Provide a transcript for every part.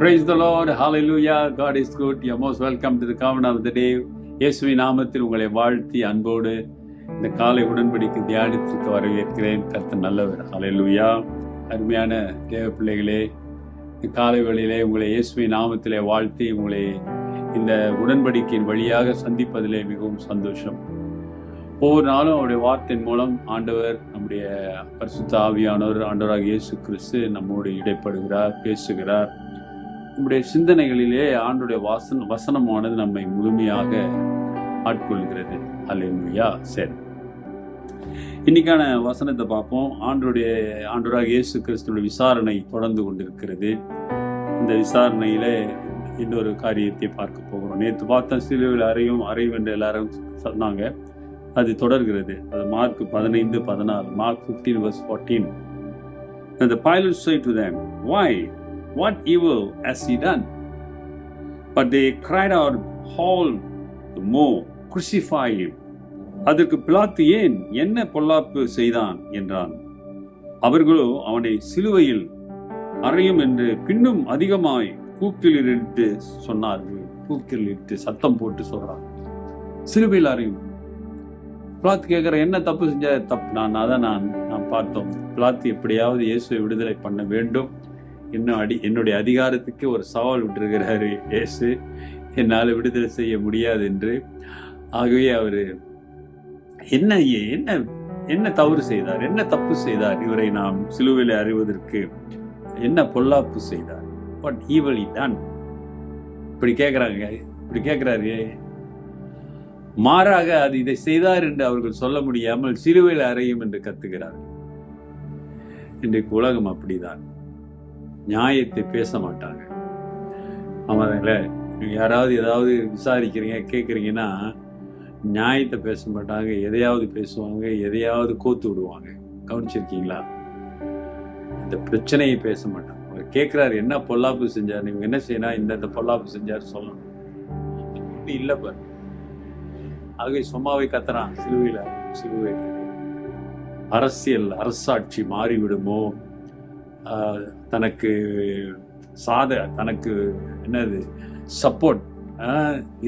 Praise the Lord. Hallelujah. God is good. You are most welcome to the covenant of the day. இயேசுவின் நாமத்தில் உங்களை வாழ்த்தி அன்போடு இந்த காலை உடன்படிக்கை தியானத்திற்கு வரவேற்கிறேன். கர்த்தர் நல்லவர். ஹல்லேலூயா. அருமையான தேவ பிள்ளைகளே, இந்த காலை வேளையிலே உங்களை இயேசுவின் நாமத்திலே வாழ்த்தி உங்களை இந்த உடன்படிக்கையின் வழியாக சந்திப்பதிலே மிகவும் சந்தோஷம். ஒவ்வொரு நாளும் அவருடைய வார்த்தையின் மூலம் ஆண்டவர், நம்முடைய பரிசுத்த ஆவியானவர், ஆண்டவராக இயேசு கிறிஸ்து நம்மோடு இடைப்படுகிறார், பேசுகிறார். நம்முடைய சிந்தனைகளிலே ஆண்டுடைய வசனமானது நம்மை முழுமையாக ஆட்கொள்கிறது. அல்லேலூயா. சரி, இன்னைக்கான வசனத்தை பார்ப்போம். ஆண்டவராக இயேசு கிறிஸ்துடைய விசாரணை தொடர்ந்து கொண்டிருக்கிறது. இந்த விசாரணையில இன்னொரு காரியத்தை பார்க்க போகிறோம். நேற்று பார்த்தா சிலுவையில் அறையும் என்று எல்லாரும் சொன்னாங்க. அது தொடர்கிறது. அது mark 15:16, Mark 15:14. And the Pilate said to them, "Why? What evil has he done?" But they cried out all the more, "Crucify him." அதற்கு பிலாத்து, ஏன் என்ன பொல்லாப்பு செய்தான் என்றான். அவர்களோ அவனை சிலுவையில் அறையும் என்று பின்னும் அதிகமாய் கூக்கிலிட்டு சொன்னார்கள். கூக்கிலிட்டு சத்தம் போட்டு சொல்றாங்க, சிலுவையில் அறையும். பிலாத்து கேட்கிற, என்ன தப்பு செஞ்ச? தப்பு நான் பார்த்தோம். பிலாத்து எப்படியாவது இயேசுவை விடுதலை பண்ண வேண்டும். என்னுடைய அதிகாரத்துக்கு ஒரு சவால் விட்டுருக்கிறாரு இயேசு, என்னால் விடுதலை செய்ய முடியாது என்று. ஆகவே அவரு என்ன தவறு செய்தார், என்ன தப்பு செய்தார், இவரை நாம் சிலுவையில் அறிவதற்கு என்ன பொல்லாப்பு செய்தார்? What evil he done? இப்படி கேட்கிறாரு. மாறாக அது இதை செய்தார் என்று அவர்கள் சொல்ல முடியாமல் சிலுவையில் அறையும் என்று கத்துகிறார்கள். இன்றைக்கு உலகம் அப்படிதான். நியாயத்தை பேச மாட்டாங்க. ஆமாங்களே, யாராவது ஏதாவது விசாரிக்கிறீங்க, கேட்குறீங்கன்னா நியாயத்தை பேச மாட்டாங்க. எதையாவது பேசுவாங்க, எதையாவது கோத்து விடுவாங்க. கவனிச்சிருக்கீங்களா? இந்த பிரச்சனையை பேச மாட்டாங்க. அவங்க கேட்குறாரு, என்ன பொல்லாப்பு செஞ்சார், நீங்க என்ன செய்யணும், இந்த பொல்லாப்பு செஞ்சார் சொல்லணும். இல்லை பாரு. ஆகவே சும்மாவே கத்துறான், சிலுவையில் அரசாட்சி மாறிவிடுமோ, தனக்கு என்னது சப்போர்ட்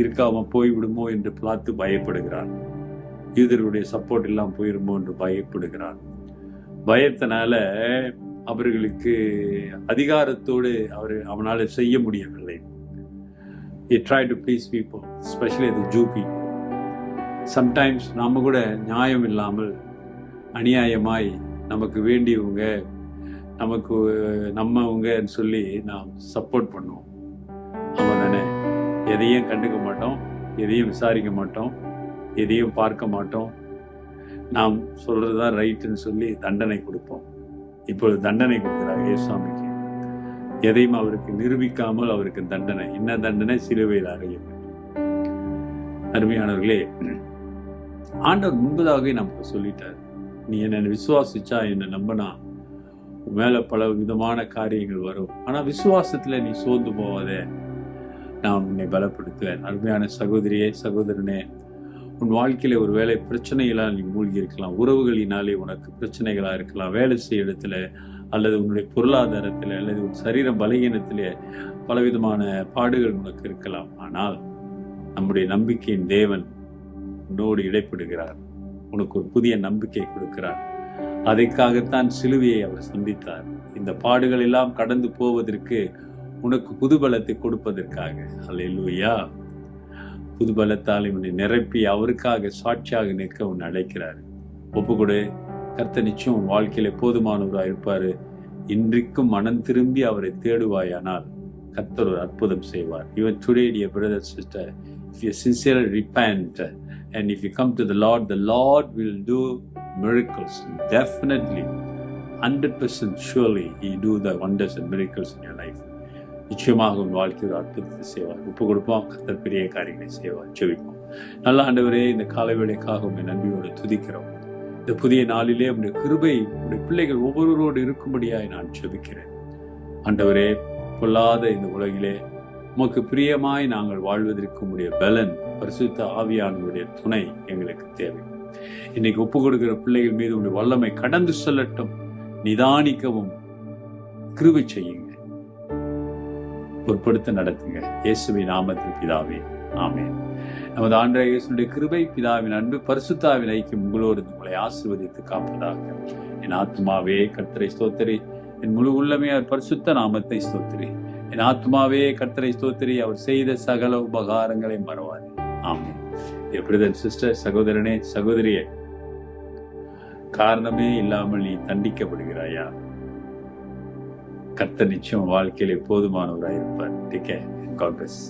இருக்காம போய்விடுமோ என்று பிலாத்து பயப்படுகிறார். யூதர்களுடைய சப்போர்ட் எல்லாம் போயிருமோ என்று பயப்படுகிறார். பயத்தினால அவர்களுக்கு அதிகாரத்தோடு அவனால செய்ய முடியவில்லை. He tried to please people, especially the Jew people. Sometimes நாம கூட நியாயம் இல்லாமல் அநியாயமாய் நமக்கு வேண்டியவங்க, நமக்கு நம்மவங்கன்னு சொல்லி நாம் சப்போர்ட் பண்ணுவோம். ஆமாம் தானே? எதையும் கண்டுக்க மாட்டோம், எதையும் விசாரிக்க மாட்டோம், எதையும் பார்க்க மாட்டோம். நாம் சொல்றது தான் ரைட்டுன்னு சொல்லி தண்டனை கொடுப்போம். இப்பொழுது தண்டனை கொடுக்கிறார் இயேசுவாமிக்கு. எதையும் அவருக்கு நிரூபிக்காமல் அவருக்கு தண்டனை. என்ன தண்டனை? சிலுவையில் அறையும். அருமையானவர்களே, ஆண்டவர் முன்பதாகவே நமக்கு சொல்லிட்டார், நீ என்னை விசுவாசிச்சா, என்னை நம்பினா மேல பல விதமான காரியங்கள் வரும். ஆனா விசுவாசத்துல நீ சோர்ந்து போவாதே, நான் உன்னை பலப்படுத்துவேன். அருமையான சகோதரியே, சகோதரனே, உன் வாழ்க்கையில ஒரு வேலை பிரச்சனைகளால் நீ மூழ்கி இருக்கலாம். உறவுகளினாலே உனக்கு பிரச்சனைகளா இருக்கலாம். வேலை செய்ய இடத்துல, அல்லது உன்னுடைய பொருளாதாரத்துல, அல்லது உன் சரீர பலகீனத்திலே பலவிதமான பாடுகள் உனக்கு இருக்கலாம். ஆனால் நம்முடைய நம்பிக்கையின் தேவன் உன்னோடு இடைப்படுகிறார். உனக்கு ஒரு புதிய நம்பிக்கை கொடுக்கிறார். அதற்காகத்தான் சிலுவையை அவர் சந்தித்தார். இந்த பாடுகள் எல்லாம் கடந்து போவதற்கு, உனக்கு புதுபலத்தை கொடுப்பதற்காக. அல்லேலூயா. புதுபலத்தால் உன்னை நிரப்பி அவருக்காக சாட்சியாக நிற்க உன்னை அழைக்கிறார். ஒப்புக்கொடு. கர்த்தர் நிச்சயம் உன் வாழ்க்கையில போதுமானவராக இருப்பாரு. இன்றைக்கும் மனம் திரும்பி அவரை தேடுவாயானால் கர்த்தர் ஒரு அற்புதம் செய்வார். Even today, dear brother, sister, if you sincerely repent and if you come to the Lord will do miracles. Definitely, 100% surely He do the wonders and miracles in your life. நிச்சயமாக உன் வாழ்க்கை ஒரு அற்புதத்தை செய்வார். ஒப்பு கொடுப்போம். கர்த்தர் பெரிய காரியங்களை செய்வார். ஜெபிப்போம். நல்ல ஆண்டவரே, இந்த காலை வேளைக்காக உம்மை நன்றியோடு துதிக்கிறோம். இந்த புதிய நாளிலே உம்முடைய கிருபை உம்முடைய பிள்ளைகள் ஒவ்வொருவரோடு இருக்கும்படியாய் நான் ஜெபிக்கிறேன். ஆண்டவரே, பொல்லாத இந்த உலகிலே உமக்கு பிரியமாய் நாங்கள் வாழ்வதற்கு உம்முடைய பலன், பரிசுத்த ஆவியானவருடைய துணை எங்களுக்கு தேவை. இன்னைக்கு ஒப்பு கொடுக்கிற பிள்ளைகள் மீது உடைய வல்லமை கடந்து செல்லட்டும். நிதானிக்கவும் கிருபை செய்யுங்க. பொறுப்படுத்த நடத்துங்க. இயேசுவின் நாமத்தில் பிதாவே, ஆமென். நமது ஆண்டவராகிய இயேசுவின் கிருபை, பிதாவின் அன்பு, பரிசுத்தாவின் ஐக்கியம் உங்களோடு உங்களை ஆசீர்வதித்து காப்பதாக. என் ஆத்மாவே கர்த்தரை ஸ்தோத்திரி, என் முழு உள்ளமே அவர் பரிசுத்த நாமத்தை ஸ்தோத்திரி. என் ஆத்மாவே கர்த்தரை ஸ்தோத்திரி, அவர் செய்த சகல உபகாரங்களை மறவாதே. ஆமென். பிரதர், சிஸ்டர், சகோதரனே, சகோதரியே, காரணமே இல்லாமல் நீ தண்டிக்கப்படுகிறாயா? கர்த்தர் நிச்சயம் வாழ்க்கையிலே போதுமானவராயிருப்பார். Take care. God plus.